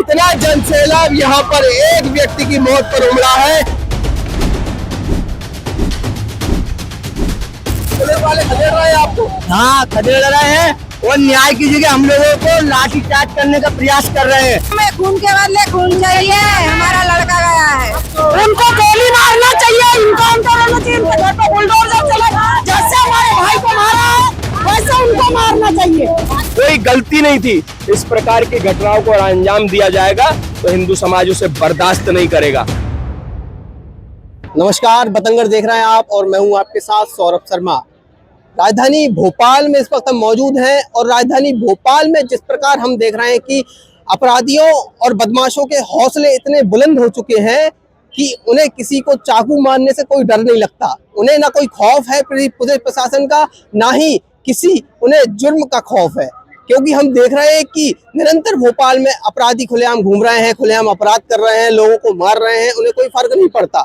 इतना जनसैलाब यहाँ पर एक व्यक्ति की मौत पर उमड़ा है। पुलिस वाले खदेड़ रहे हैं आपको? हाँ, खदेड़ रहे हैं और न्याय की जगह हम लोगों को लाठीचार्ज करने का प्रयास कर रहे हैं। हमें खून के बदले खून चाहिए। हमारा लड़का गया है, उनको गोली मारना चाहिए, इनकाउंटर होना चाहिए, इनके घर पे बुलडोजर चले। जैसे हमारे भाई को मारा है वैसे उनको मारना चाहिए। कोई गलती नहीं थी। इस प्रकार की घटनाओं को अंजाम दिया जाएगा तो हिंदू समाज उसे बर्दाश्त नहीं करेगा। नमस्कार, बतंगड़ देख रहे हैं आप और मैं हूं आपके साथ सौरभ शर्मा। राजधानी भोपाल में इस वक्त हम मौजूद हैं और राजधानी भोपाल में जिस प्रकार हम देख रहे हैं कि अपराधियों और बदमाशों के हौसले इतने बुलंद हो चुके हैं कि उन्हें किसी को चाकू मारने से कोई डर नहीं लगता। उन्हें ना कोई खौफ है पुलिस प्रशासन का, ना ही किसी उन्हें जुर्म का खौफ है, क्योंकि हम देख रहे हैं कि निरंतर भोपाल में अपराधी खुलेआम घूम रहे हैं, खुलेआम अपराध कर रहे हैं, लोगों को मार रहे हैं, उन्हें कोई फर्क नहीं पड़ता।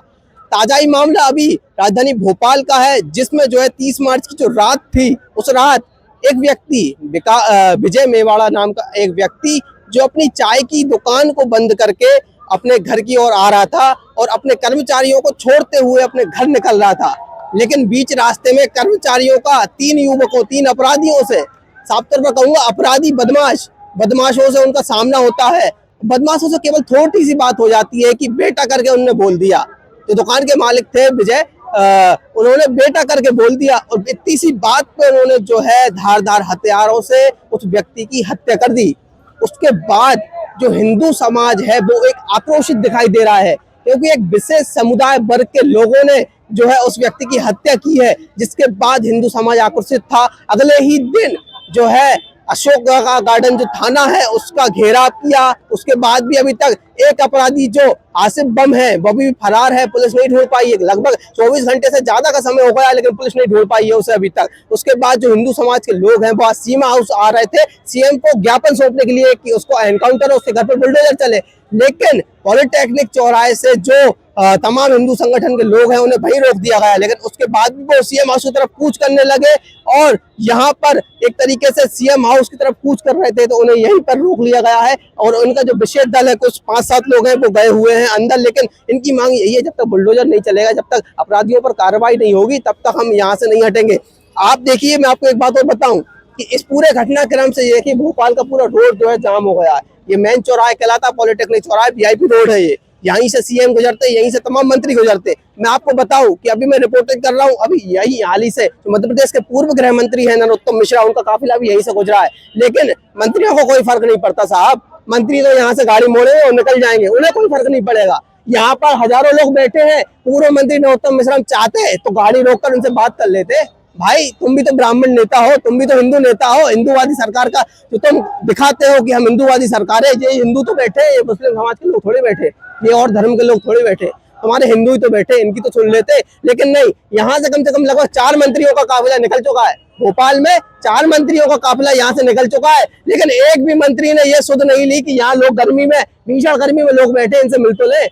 ताजा ही मामला अभी राजधानी भोपाल का है, जिसमें जो है 30 मार्च की जो रात थी, उस रात एक व्यक्ति विजय मेवाड़ा नाम का एक व्यक्ति जो अपनी चाय की दुकान को बंद करके अपने घर की ओर आ रहा था और अपने कर्मचारियों को छोड़ते हुए अपने घर निकल रहा था, लेकिन बीच रास्ते में कर्मचारियों का 3 अपराधियों से, साफ तौर पर कहूंगा अपराधी बदमाशों से उनका सामना होता है। बदमाशों से केवल थोड़ी सी बात हो जाती है कि बेटा करके उन्होंने बोल दिया। जो दुकान के मालिक थे विजय, उन्होंने बेटा करके बोल दिया और इतनी सी बात पे उन्होंने जो है धारदार हथियारों से उस व्यक्ति की हत्या कर दी। उसके बाद जो हिंदू समाज है वो एक आक्रोशित दिखाई दे रहा है, क्योंकि एक विशेष समुदाय वर्ग के लोगों ने जो है उस व्यक्ति की हत्या की है, जिसके बाद हिंदू समाज आक्रोशित था। अगले ही दिन जो है अशोक गार्डन जो थाना है उसका घेराव किया। उसके बाद भी अभी तक एक अपराधी जो आसिफ बम है वो भी फरार है, पुलिस नहीं ढूंढ पाई है। लगभग 24 घंटे से ज्यादा का समय हो गया, लेकिन पुलिस नहीं ढूंढ पाई है उसे अभी तक। उसके बाद जो हिंदू समाज के लोग हैं वो आज सीमा हाउस आ रहे थे सीएम को ज्ञापन सौंपने के लिए कि उसको एनकाउंटर, उसके घर पर बुलडोजर चले, लेकिन पॉलिटेक्निक चौराहे से जो तमाम हिंदू संगठन के लोग हैं उन्हें वहीं रोक दिया गया। लेकिन उसके बाद भी वो सीएम हाउस की तरफ कूच करने लगे और यहाँ पर एक तरीके से सीएम हाउस की तरफ कूच कर रहे थे, तो उन्हें यहीं पर रोक लिया गया है। और उनका जो विशेष दल है, कुछ 5-7 लोग हैं, वो गए हुए हैं अंदर, लेकिन इनकी मांग यही है जब तक बुलडोजर नहीं चलेगा, जब तक अपराधियों पर कार्रवाई नहीं होगी, तब तक हम यहाँ से नहीं हटेंगे। आप देखिए, मैं आपको एक बात और बताऊं कि इस पूरे घटनाक्रम से ये कि भोपाल का पूरा रोड जो है जाम हो गया है। ये मेन चौराहा कहलाता है, पॉलिटेक्निक चौराहा, वीआईपी रोड है ये। यहीं से सीएम गुजरते, यहीं से तमाम मंत्री गुजरते। मैं आपको बताऊं कि अभी मैं रिपोर्टिंग कर रहा हूं, अभी यही हाल ही से जो मध्य प्रदेश के पूर्व गृह मंत्री हैं नरोत्तम मिश्रा, उनका काफिला भी यहीं से गुजरा है। लेकिन मंत्रियों को कोई फर्क नहीं पड़ता साहब। मंत्री तो यहाँ से गाड़ी मोड़ेंगे और निकल जाएंगे, उन्हें कोई फर्क नहीं पड़ेगा। यहाँ पर हजारों लोग बैठे हैं, पूर्व मंत्री नरोत्तम मिश्रा चाहते तो गाड़ी रोककर उनसे बात कर लेते। भाई, तुम भी तो ब्राह्मण नेता हो, तुम भी तो हिंदू नेता हो। हिंदूवादी सरकार का जो तुम दिखाते हो कि हम हिंदूवादी सरकार है, ये हिंदू तो बैठे, ये मुस्लिम समाज के लोग थोड़े बैठे, ये और धर्म के लोग थोड़े बैठे, हमारे हिंदू ही तो बैठे, इनकी तो सुन लेते। लेकिन नहीं, यहाँ से कम लगभग 4 मंत्रियों का काफिला निकल चुका है। भोपाल में 4 मंत्रियों का काफिला यहाँ से निकल चुका है, लेकिन एक भी मंत्री ने ये सुध नहीं ली कि यहाँ लोग गर्मी में, भीषण गर्मी में लोग बैठे, इनसे मिल तो ले।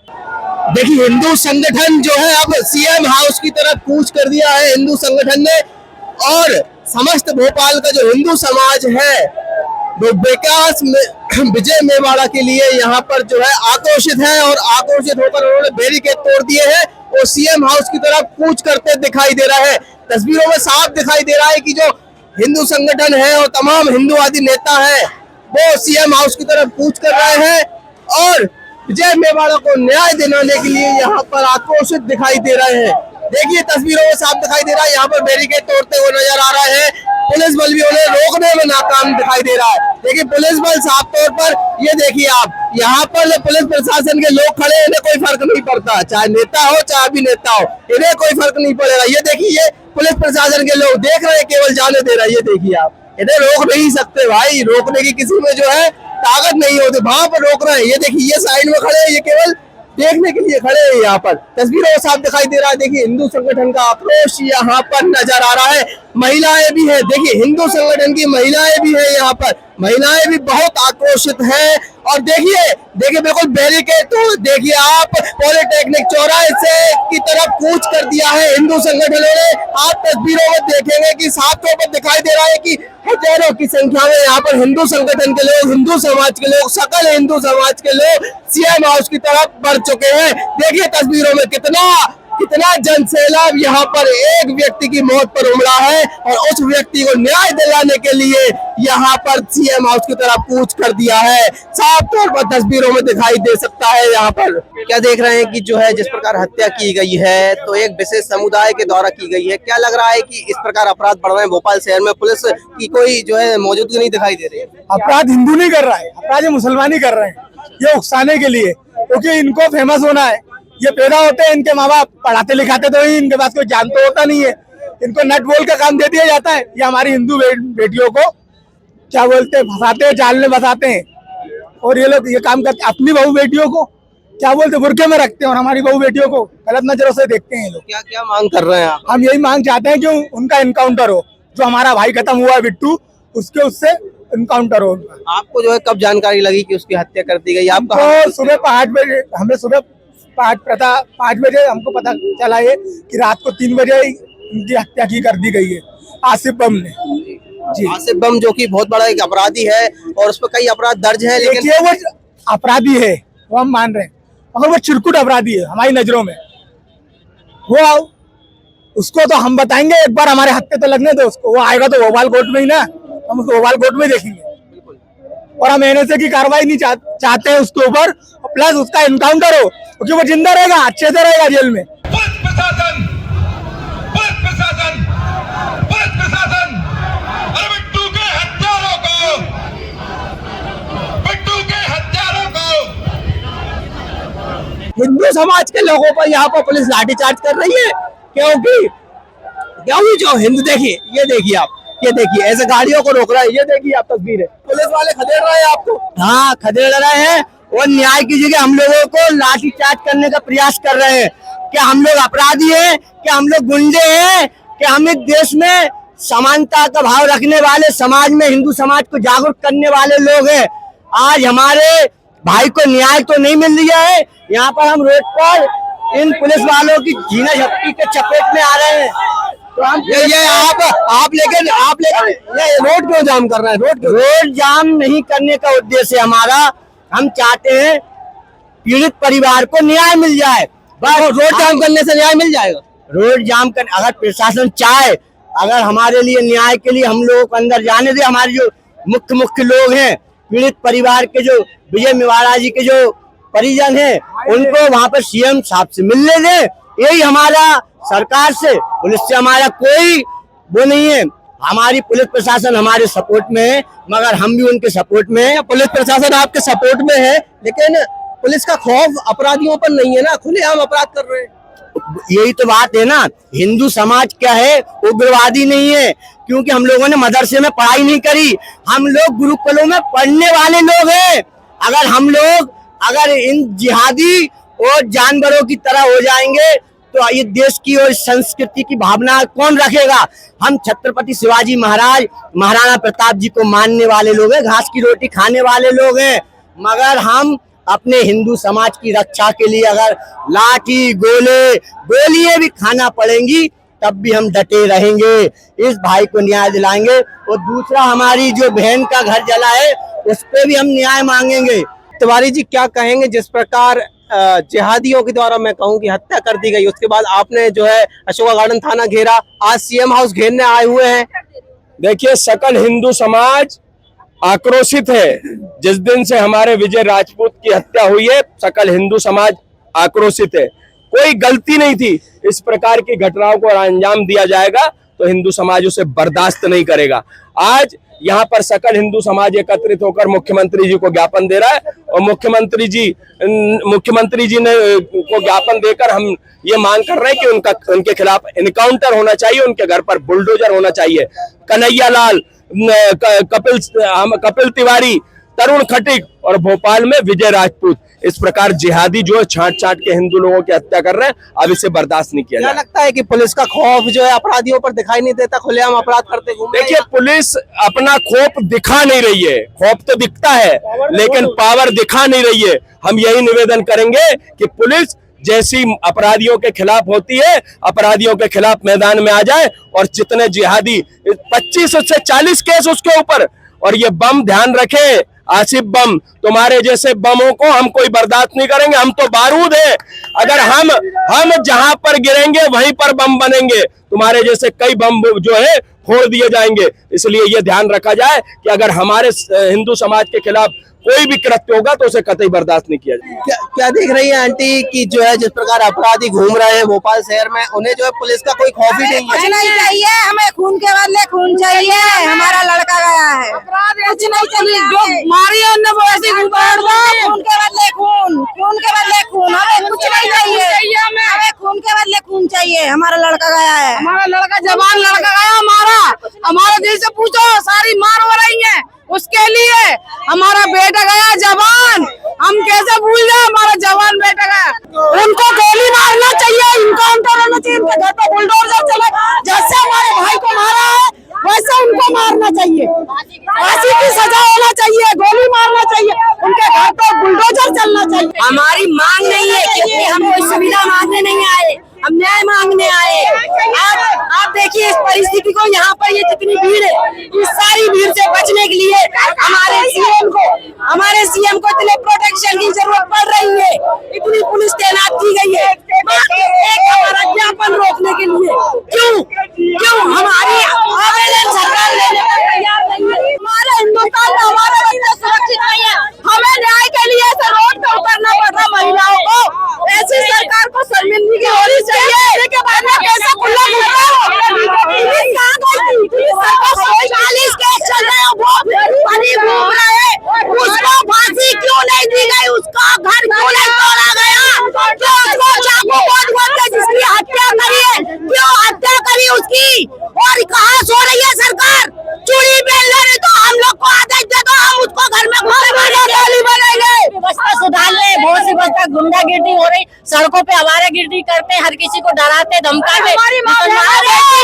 देखिए, हिंदू संगठन जो है अब सीएम हाउस की तरफ कूच कर दिया है हिंदू संगठन ने, और समस्त भोपाल का जो हिंदू समाज है वो विकास में विजय मेवाड़ा के लिए यहाँ पर जो है आक्रोशित है, और आक्रोशित होकर उन्होंने बैरिकेड तोड़ दिए हैं और सीएम हाउस की तरफ कूच करते दिखाई दे रहा है। तस्वीरों में साफ दिखाई दे रहा है कि जो हिंदू संगठन है और तमाम हिंदूवादी नेता है वो सीएम हाउस की तरफ कूच कर रहे हैं और विजय मेवाड़ा को न्याय दिलाने के लिए यहाँ पर आक्रोशित दिखाई दे रहे हैं। देखिए, तस्वीरों में साफ दिखाई दे रहा है, यहाँ पर बैरिकेड तोड़ते हुए नजर आ रहे हैं। पुलिस बल भी उन्हें रोकने में नाकाम दिखाई दे रहा है। देखिए, पुलिस बल साफ तौर पर, ये देखिए आप, यहाँ पर पुलिस प्रशासन के लोग खड़े, इन्हें कोई फर्क नहीं पड़ता, चाहे नेता हो चाहे अभिनेता हो, इन्हें कोई फर्क नहीं पड़ेगा। ये देखिए, ये पुलिस प्रशासन के लोग देख रहे हैं, केवल जाने दे रहा है। ये देखिए आप, इन्हें रोक नहीं सकते भाई, रोकने की किसी में जो है ताकत नहीं होती, वहां पर रोक रहे हैं। ये देखिए, ये साइड में खड़े हैं, ये केवल देखने के लिए खड़े हैं। यहाँ पर तस्वीरों में साफ दिखाई दे रहा है। देखिए, हिंदू संगठन का आक्रोश यहाँ पर नजर आ रहा है। महिलाएं भी है, देखिए हिंदू संगठन की महिलाएं भी है यहाँ पर, महिलाएं भी बहुत आक्रोशित हैं। और देखिए बिल्कुल बैरिकेड तो देखिए आप पॉलिटेक्निक चौराहे से की तरफ कूच कर दिया है हिंदू संगठनों ने। आप तस्वीरों में देखेंगे कि साफ तौर पर दिखाई दे रहा है कि हजारों की संख्या में यहाँ पर हिंदू संगठन के लोग, हिंदू समाज के लोग, सकल हिंदू समाज के लोग सीएम हाउस की तरफ बढ़ चुके हैं। देखिए तस्वीरों में कितना जनसैलाब यहाँ पर एक व्यक्ति की मौत पर उमड़ा है और उस व्यक्ति को न्याय दिलाने के लिए यहाँ पर सीएम हाउस की तरफ कूच कर दिया है। साफ तौर पर तस्वीरों में दिखाई दे सकता है। यहाँ पर क्या देख रहे हैं कि जो है जिस प्रकार हत्या की गई है तो एक विशेष समुदाय के द्वारा की गई है। क्या लग रहा है कि इस प्रकार अपराध बढ़ रहे हैं भोपाल शहर में, पुलिस की कोई जो है मौजूदगी नहीं दिखाई दे रही है? अपराध हिंदू नहीं कर रहा है, अपराध ये मुसलमान ही कर रहे हैं, ये उकसाने के लिए, क्योंकि इनको फेमस होना है। ये पैदा होते हैं, इनके माँ बाप पढ़ाते लिखाते तो ही, इनके पास कोई ज्ञान तो होता नहीं है। इनको नट बोल का काम दे दिया जाता है। ये हमारी हिंदू बेटियों को क्या बोलते हैं, फंसाते हैं, जाल में फंसाते हैं। और ये लोग ये काम करते अपनी बहू बेटियों को क्या बोलते बुरके में रखते हैं और हमारी बहू बेटियों को गलत नजरों से देखते हैं। लोग क्या क्या मांग कर रहे हैं आप? हम यही मांग चाहते हैं कि उनका इनकाउंटर हो, जो हमारा भाई खत्म हुआ है बिट्टू, उससे इनकाउंटर हो। आपको जो है कब जानकारी लगी कि उसकी हत्या कर दी गई? आपका तो सुबह 5 बजे, हमें सुबह 5 बजे हमको पता चला है कि रात को 3 बजे उनकी हत्या की कर दी गई है आसिफ बम ने। जी, आसिफ बम जो कि बहुत बड़ा एक अपराधी है और उस पर कई अपराध दर्ज है, लेकिन देखिए वो अपराधी है, वो हम मान रहे हैं, मगर वो चिरकुट अपराधी है हमारी नजरों में। वो उसको तो हम बताएंगे, एक बार हमारे हत्या तो लगने दो उसको, वो आएगा तो भोपाल कोर्ट में ही ना, हम उसको भोपाल कोर्ट में देखेंगे। और हम एनएसए की कार्रवाई नहीं चाहते हैं उसके ऊपर, प्लस उसका इनकाउंटर हो, क्योंकि वो जिंदा रहेगा, अच्छे से रहेगा जेल में। हिंदू समाज के लोगों पर यहाँ पर पुलिस लाठीचार्ज कर रही है, क्योंकि जो हिंदू, ये देखिए ऐसे गाड़ियों को रोक रहा है। ये देखिए आप तस्वीर है, पुलिस वाले खदेड़ रहे हैं आपको। हाँ, खदेड़ रहे हैं और न्याय की जगह हम लोगों को लाठीचार्ज करने का प्रयास कर रहे हैं। क्या हम लोग अपराधी हैं? क्या हम लोग गुंडे हैं? क्या हम इस देश में समानता का भाव रखने वाले, समाज में हिंदू समाज को जागरूक करने वाले लोग हैं? आज हमारे भाई को न्याय तो नहीं मिल रहा है। यहाँ पर हम रोड पर इन पुलिस वालों की झीना झपटी के चपेट में आ रहे हैं। तो हम ये आप लेकिन ये रोड क्यों जाम कर रहे हैं? रोड जाम नहीं करने का उद्देश्य हमारा, हम चाहते हैं पीड़ित परिवार को न्याय मिल जाए। बस रोड जाम करने से न्याय मिल जाएगा? रोड जाम कर, अगर प्रशासन चाहे, अगर हमारे लिए न्याय के लिए हम लोगों को अंदर जाने दे, हमारे जो मुख्य लोग हैं, पीड़ित परिवार के जो विजय मेवाड़ा जी के जो परिजन हैं, उनको वहाँ पर सीएम साहब से मिलने दें। यही हमारा सरकार से, पुलिस से हमारा कोई वो नहीं है। हमारी पुलिस प्रशासन हमारे सपोर्ट में है, मगर हम भी उनके सपोर्ट में है। पुलिस प्रशासन आपके सपोर्ट में है, लेकिन पुलिस का खौफ अपराधियों पर नहीं है ना, खुलेआम अपराध कर रहे हैं। यही तो बात है ना, हिंदू समाज क्या है, उग्रवादी नहीं है। क्योंकि हम लोगों ने मदरसे में पढ़ाई नहीं करी, हम लोग गुरुकुलों में पढ़ने वाले लोग हैं। अगर इन जिहादी और जानवरों की तरह हो जाएंगे तो ये देश की और संस्कृति की भावना कौन रखेगा? हम छत्रपति शिवाजी महाराज, महाराणा प्रताप जी को मानने वाले लोग हैं, घास की रोटी खाने वाले लोग हैं। मगर हम अपने हिंदू समाज की रक्षा के लिए अगर लाठी गोलियां भी खाना पड़ेंगी, तब भी हम डटे रहेंगे, इस भाई को न्याय दिलाएंगे। और दूसरा, हमारी जो बहन का घर जला है, उस पर भी हम न्याय मांगेंगे। तिवारी जी क्या कहेंगे, जिस प्रकार जिहादियों के द्वारा मैं कहूँ कि हत्या कर दी गई, उसके बाद आपने जो है अशोका गार्डन थाना घेरा, आज सीएम हाउस घेरने आए हुए हैं? देखिए, सकल हिंदू समाज आक्रोशित है। जिस दिन से हमारे विजय राजपूत की हत्या हुई है, सकल हिंदू समाज आक्रोशित है। कोई गलती नहीं थी, इस प्रकार की घटनाओं को अंजाम दिया जाएगा तो हिंदू समाज उसे बर्दाश्त नहीं करेगा। आज यहाँ पर सकल हिंदू समाज एकत्रित होकर मुख्यमंत्री जी को ज्ञापन दे रहा है और मुख्यमंत्री जी ने को ज्ञापन देकर हम ये मांग कर रहे हैं कि उनके खिलाफ इनकाउंटर होना चाहिए, उनके घर पर बुलडोजर होना चाहिए। कन्हैया लाल, कपिल तिवारी, तरुण खटीक और भोपाल में विजय राजपूत। इस प्रकार जिहादी जो है छांट छांट के हिंदू लोगों की हत्या कर रहे हैं, अब इसे बर्दाश्त नहीं किया क्या जाएगा। लगता है कि पुलिस का खौफ जो है अपराधियों पर दिखाई नहीं देता, खुलेआम अपराध करते घूम रहे हैं? देखिए, पुलिस अपना खौफ दिखा नहीं रही है, खौफ तो दिखता है लेकिन पावर दिखा नहीं रही है। हम यही निवेदन करेंगे कि पुलिस जैसी अपराधियों के खिलाफ होती है, अपराधियों के खिलाफ मैदान में आ जाए और जितने जिहादी 25 से 40 केस उसके ऊपर, और ये बम ध्यान रखे आसिफ बम, तुम्हारे जैसे बमों को हम कोई बर्दाश्त नहीं करेंगे। हम तो बारूद हैं, अगर हम जहां पर गिरेंगे वहीं पर बम बनेंगे। तुम्हारे जैसे कई बम जो है फोड़ दिए जाएंगे। इसलिए ये ध्यान रखा जाए कि अगर हमारे हिंदू समाज के खिलाफ कोई भी कृत्य होगा तो उसे कतई बर्दाश्त नहीं किया जाएगा। क्या देख रही है आंटी कि जो है जिस प्रकार अपराधी घूम रहे हैं भोपाल शहर में, उन्हें जो है पुलिस का कोई खौफ ही नहीं कुछ है? नहीं चाहिए, हमें खून के बदले खून चाहिए। हमारा लड़का गया है, कुछ नहीं चाहिए। जो मारी है उन्हें वो ऐसे खून के बदले खून, खून के बदले खून। हमें कुछ नहीं चाहिए, हमें खून के बदले खून चाहिए। हमारा लड़का गया है, हमारा लड़का जवान लड़का गया हमारे दिल से पूछो, सारी मार हो रही है उसके लिए। हमारा बेटा गया जवान, हम कैसे भूल जाए हमारा जवान बेटा गया। उनको गोली मारना चाहिए, इनकाउंटर होना चाहिए, उनके घर पर बुलडोजर चले। जैसे हमारे भाई को मारा है वैसे उनको मारना चाहिए, फांसी की सजा होना चाहिए, गोली मारना चाहिए, उनके घर पर बुलडोजर चलना चाहिए। हमारी मांग नहीं है क्योंकि हम कोई सुविधा मांगने नहीं आए, हम न्याय मांगने आए। आप देखिए इस परिस्थिति को, यहाँ पर ये जितनी भीड़ है, इस सारी भीड़ से बचने के लिए हमारे सीएम को इतने प्रोटेक्शन की जरूरत पड़ रही है, इतनी पुलिस तैनात की गई है एक हमारा ज्ञापन रोकने के लिए। क्यों हमारी आवेदन सरकार लेने को तैयार नहीं है? हमारे हिंदुस्तान में हमारे बच्चे सुरक्षित नहीं है, हमें न्याय के लिए रोड पे उतरना पड़ रहा महिलाओं को। ऐसी सरकार को शर्मिंदगी होनी चाहिए। के बाद में कैसे खुला चालीस केस चल रहे हैं, वो बनी घूम रहे हैं, उसको फांसी क्यों नहीं दी गई? उसका घर क्यों नहीं तोड़ा गया? क्यों उसको चाकू बोल के जिसकी हत्या करी है, क्यों हत्या करी उसकी? और कहाँ सो रही है सरकार? चूड़ी पहन ले तो हम लोग को आदेश दे दो, हम उसको घर में गोली बनेंगे। व्यवस्था सुधार ले, बहुत सी व्यवस्था, गुंडागिर्दी हो रही, सड़कों पे आवारागर्दी करते, हर किसी को डराते धमकाते।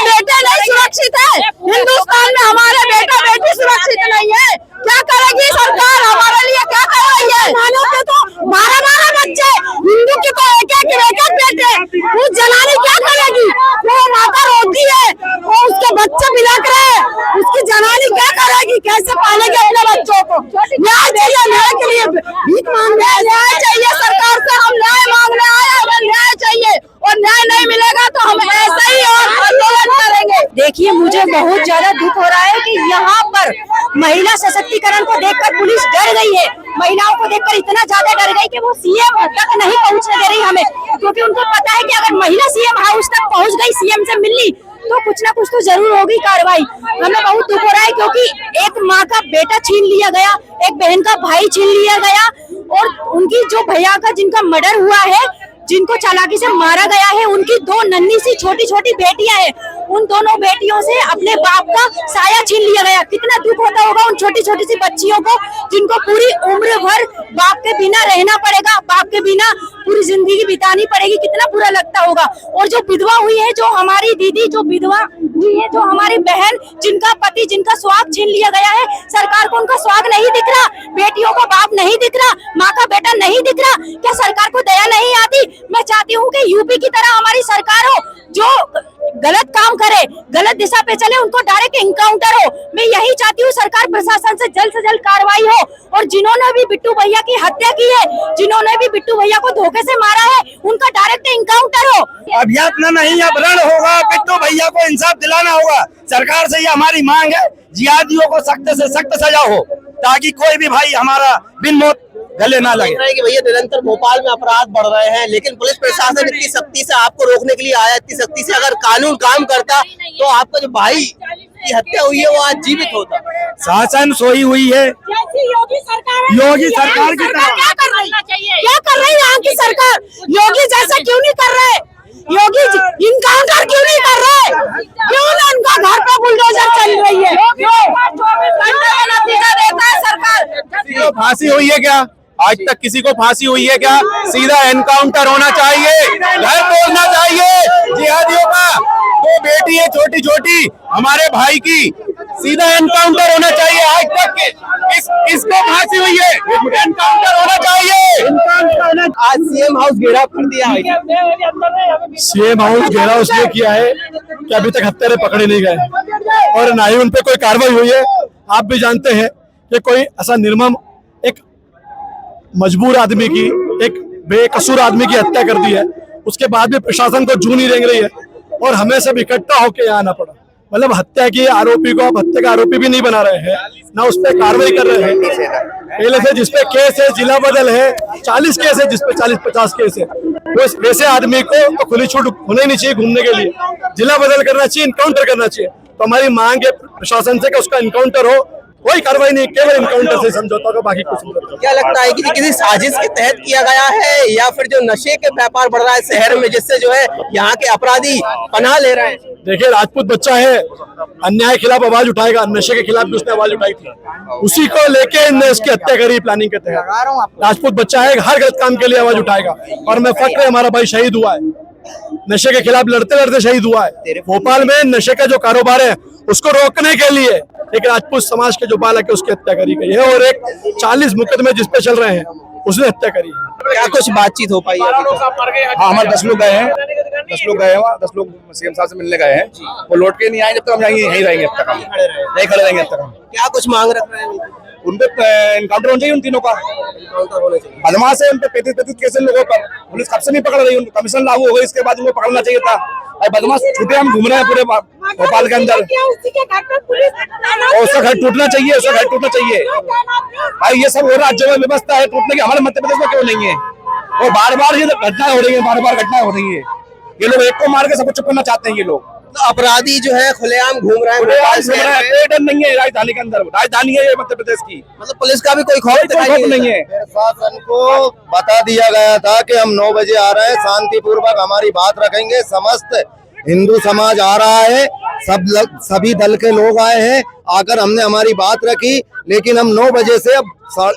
बेटे नहीं सुरक्षित है हिंदुस्तान में, हमारे बेटा बेटी सुरक्षित नहीं है। क्या करेगी सरकार हमारे लिए, क्या कर रही है? तो 12 बच्चे, हिंदू के तो एक बेटे, उस जनानी क्या करेगी? वो माता रोती है, वो उसके बच्चे बिलक रहे हैं, उसकी जनानी क्या करेगी? कैसे पालेगी अपने बच्चों को? न्याय चाहिए, न्याय के लिए भीख मांगने आए, न्याय चाहिए सरकार से, हम न्याय मांगने आए, हमें न्याय चाहिए। और न्याय नहीं मिलेगा तो हम ऐसे ही और आंदोलन करेंगे। देखिए, मुझे बहुत ज्यादा दुख हो रहा है कि यहाँ पर महिला सशक्तिकरण को देखकर पुलिस डर गई है। महिलाओं को देखकर इतना ज्यादा डर गई कि वो सीएम तक नहीं पहुँचने दे रही हमें, क्योंकि उनको पता है कि अगर महिला सीएम हाउस तक पहुँच गई, सीएम से मिल ली, तो कुछ ना कुछ तो जरूर होगी कार्रवाई। हमें बहुत दुख हो रहा है क्योंकि एक माँ का बेटा छीन लिया गया, एक बहन का भाई छीन लिया गया, और उनकी जो भैया का जिनका मर्डर हुआ है, जिनको चालाकी से मारा गया है, उनकी 2 नन्ही सी छोटी छोटी बेटियां हैं, उन दोनों बेटियों से अपने बाप का साया छीन लिया गया। कितना दुख होता होगा उन छोटी छोटी सी बच्चियों को, जिनको पूरी उम्र भर बाप के बिना रहना पड़ेगा, बाप के बिना पूरी जिंदगी बितानी पड़ेगी। कितना बुरा लगता होगा। और जो विधवा हुई है, जो हमारी दीदी जो विधवा हुई है, जो हमारी बहन जिनका पति, जिनका सुहाग छीन लिया गया है, सरकार को उनका सुहाग नहीं दिख रहा, बेटियों का बाप नहीं दिख रहा, माँ का बेटा नहीं दिख रहा। क्या सरकार को दया नहीं आती? मैं चाहती हूँ कि यूपी की तरह हमारी सरकार हो, जो गलत काम करे, गलत दिशा पे चले, उनको डायरेक्ट इनकाउंटर हो। मैं यही चाहती हूँ सरकार प्रशासन से जल्द कार्रवाई हो, और जिन्होंने भी बिट्टू भैया की हत्या की है, जिन्होंने भी बिट्टू भैया को धोखे से मारा है, उनका डायरेक्ट इनकाउंटर हो। अब यत्न नहीं, अब रण होगा, बिट्टू भैया को इंसाफ दिलाना होगा। सरकार से ये हमारी मांग है, जिहादियों को सख्त से सख्त सजा हो, ताकि कोई भी भाई हमारा बिन मौत गले ना लगे। देख रहे हैं कि भैया निरंतर भोपाल में अपराध बढ़ रहे हैं, लेकिन पुलिस प्रशासन इतनी सख्ती से आपको रोकने के लिए आया, इतनी सख्ती से अगर कानून काम करता तो आपका जो भाई की हत्या हुई है वो आज जीवित होता। शासन सोई हुई है, योगी सरकार की तरह क्या कर रही है यहाँ की सरकार? योगी जैसा क्यों नहीं कर रहे? योगी इनकाउंटर क्यों नहीं कर रहे? क्यों ना उनका घर पे बुलडोजर चल रही है? 24 घंटे में नतीजा देता है सरकार। फांसी हुई है क्या? आज तक किसी को फांसी हुई है क्या? सीधा एनकाउंटर होना चाहिए, घर तोड़ना चाहिए जिहादियों का। दो बेटी है छोटी छोटी हमारे भाई की, सीधा एनकाउंटर होना चाहिए। आज तक किसको फांसी हुई है? एनकाउंटर होना चाहिए। आज सीएम हाउस घेराव कर दिया है। सीएम हाउस घेराव इसलिए किया है कि अभी तक हत्यारे पकड़े नहीं गए और ना ही उन पे कोई कार्रवाई हुई है। आप भी जानते हैं कि कोई ऐसा निर्मम, एक मजबूर आदमी की, एक बेकसूर आदमी की हत्या कर दी है, उसके बाद भी प्रशासन को जू नहीं रेंग रही है और हमें सब इकट्ठा होकर यहाँ आना पड़ा। मतलब हत्या की आरोपी को आप हत्या का आरोपी भी नहीं बना रहे हैं, ना उस पर कार्रवाई कर रहे हैं। पहले से जिसपे केस है, जिला बदल है, 40 केस है, जिसपे 40-50 केस है, वो ऐसे आदमी को तो खुली छूट होने नहीं चाहिए घूमने के लिए। जिला बदल करना चाहिए, इनकाउंटर करना चाहिए। तो हमारी मांग है प्रशासन से कि उसका इनकाउंटर हो। कोई कार्रवाई नहीं, केवल इनकाउंटर से समझौता का, बाकी कुछ नहीं। क्या लगता है कि किसी साजिश के तहत किया गया है या फिर जो नशे के व्यापार बढ़ रहा है शहर में, जिससे जो है यहाँ के अपराधी पनाह ले रहे हैं? देखिए, राजपूत बच्चा है, अन्याय के खिलाफ आवाज उठाएगा, नशे के खिलाफ भी उसने आवाज उठाई थी, उसी को लेके इनने इसकी हत्या करी प्लानिंग के तहत। राजपूत बच्चा है, हर गलत काम के लिए आवाज उठाएगा और मैं फक्र है हमारा भाई शहीद हुआ है, नशे के खिलाफ लड़ते लड़ते शहीद हुआ है। भोपाल में नशे का जो कारोबार है उसको रोकने के लिए एक राजपूत समाज के जो बालक है उसकी हत्या करी गई है और एक 40 मुकदमे जिसपे चल रहे हैं उसने हत्या करी है। क्या कुछ बातचीत हो पाई है? हाँ, हमारे 10 लोग गए हैं, 10 लोग गए हैं वहाँ, 10 लोग सीएम साहब से मिलने गए हैं। वो लौट के नहीं आए जब तक हम यहीं रहेंगे, अब तक हम नहीं खड़े रहेंगे। अब तक हम क्या कुछ मांग रख रहे हैं? उन पे एनकाउंटर होना चाहिए, उन तीनों का बदमाश है। उन पे 35 केस लोगों पर पुलिस कब से नहीं पकड़ रही, उनको कमीशन लागू हो गई, इसके बाद उनको पकड़ना चाहिए था। बदमाश छुट्टे हम घूम रहे हैं पूरे भोपाल के अंदर और उसका घर टूटना चाहिए, उसका घर टूटना चाहिए। भाई ये सब हो रहा राज्यों में व्यवस्था है टूटने की, हमारे मध्य प्रदेश में क्यों नहीं है? और बार बार ये घटनाएं हो रही है, बार बार घटनाएं हो रही है। ये लोग एक को मार के सबको चुप करना चाहते हैं। ये लोग तो अपराधी जो है खुलेआम घूम रहे हैं, कोई डर नहीं है राजधानी के अंदर। राजधानी है ये मध्य प्रदेश की, मतलब पुलिस का भी कोई खौफ नहीं है। प्रशासन को बता दिया गया था कि हम 9 बजे आ रहे हैं, शांतिपूर्वक हमारी बात रखेंगे। समस्त हिंदू समाज आ रहा है, सभी दल के लोग आए हैं, आकर हमने हमारी बात रखी, लेकिन हम 9 बजे से अब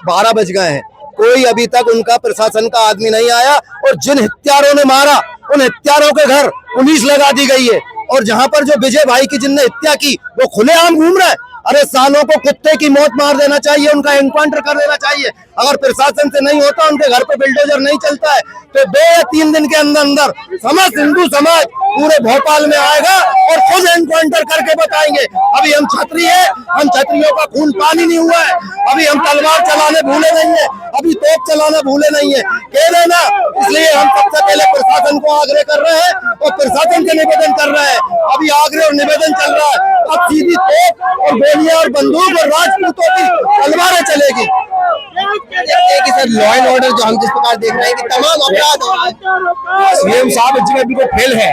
12 बज गए हैं, कोई अभी तक उनका प्रशासन का आदमी नहीं आया। और जिन हत्यारों ने मारा उन हत्यारों के घर पुलिस लगा दी गई है और जहां पर जो विजय भाई की जिनने हत्या की वो खुलेआम घूम रहे हैं। अरे सालों को कुत्ते की मौत मार देना चाहिए, उनका एनकाउंटर कर देना चाहिए। अगर प्रशासन से नहीं होता, उनके घर पे बिल्डोजर नहीं चलता है, तो 2 या 3 दिन के अंदर अंदर समस्त हिंदू समाज पूरे भोपाल में आएगा और खुद एनकाउंटर करके बताएंगे। अभी हम छतरी है, हम छतरियों का खून पानी नहीं हुआ है, अभी हम तलवार चलाने भूले नहीं है, अभी तोप चलाना भूले नहीं है, कह देना। इसलिए हम सबसे पहले प्रशासन को आग्रह कर रहे हैं और प्रशासन से निवेदन कर रहे हैं। अभी आग्रह और निवेदन चल रहा है, अब सीधी तोप और गोलियां और बंदूक और राजपूतों की तलवारें चलेगी। कि सर लॉ एंड ऑर्डर जो हम जिस प्रकार देख रहे हैं कि तमाम अपराध हो रहे हैं, सीएम साहब इस जगह बिल्कुल फेल है।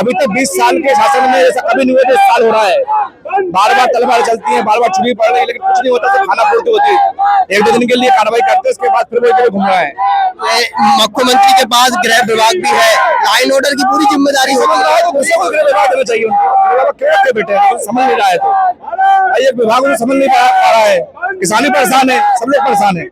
अभी तक 20 साल के शासन में ऐसा कभी नहीं हुआ, 10 साल हो रहा है। बार बार तलवार चलती है, बार बार छुरी पड़ रही है, लेकिन कुछ नहीं होता, तो खाना पूर्ति होती है। 1-2 दिन के लिए कार्रवाई करते हैं, उसके बाद फिर वो घूम रहा है। मुख्यमंत्री के पास गृह विभाग भी है, लॉ एंड ऑर्डर की पूरी जिम्मेदारी होती है, तो गृह विभाग देना चाहिए उनको। क्यों बेटे समझ नहीं रहा है, तो एक विभाग उन्हें समझ नहीं पा रहा है। किसान भी परेशान है, सब लोग परेशान है।